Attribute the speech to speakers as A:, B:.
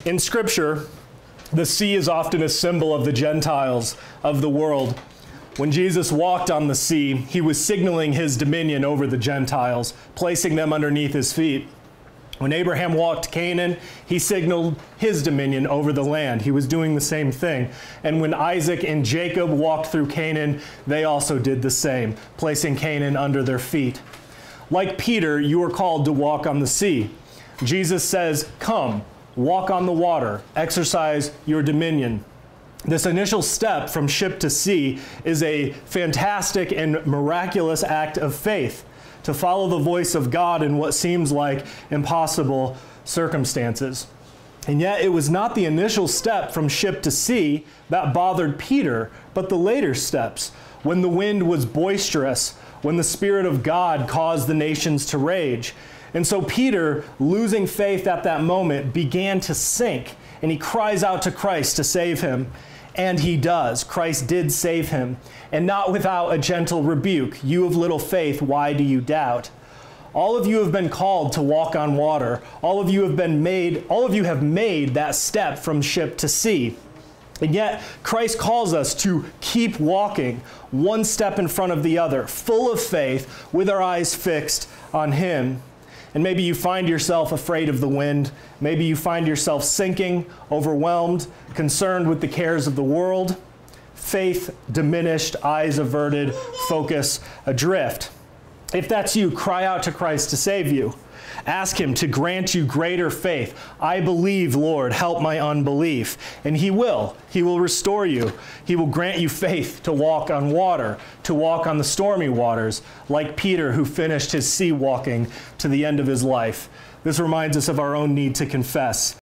A: In Scripture, the sea is often a symbol of the Gentiles of the world. When Jesus walked on the sea, he was signaling his dominion over the Gentiles, placing them underneath his feet. When Abraham walked Canaan, he signaled his dominion over the land. He was doing the same thing. And when Isaac and Jacob walked through Canaan, they also did the same, placing Canaan under their feet. Like Peter, you are called to walk on the sea. Jesus says, "Come, walk on the water, exercise your dominion." This initial step from ship to sea is a fantastic and miraculous act of faith, to follow the voice of God in what seems like impossible circumstances. And yet it was not the initial step from ship to sea that bothered Peter, but the later steps, when the wind was boisterous, when the Spirit of God caused the nations to rage. And so Peter, losing faith at that moment, began to sink, and he cries out to Christ to save him. And he does. Christ did save him, and not without a gentle rebuke. "You of little faith, why do you doubt?" All of you have been called to walk on water. All of you have made that step from ship to sea. And yet, Christ calls us to keep walking, one step in front of the other, full of faith, with our eyes fixed on him. And maybe you find yourself afraid of the wind. Maybe you find yourself sinking, overwhelmed, concerned with the cares of the world. Faith diminished, eyes averted, focus adrift. If that's you, cry out to Christ to save you. Ask him to grant you greater faith. "I believe, Lord, help my unbelief." And he will. He will restore you. He will grant you faith to walk on water, to walk on the stormy waters, like Peter, who finished his sea walking to the end of his life. This reminds us of our own need to confess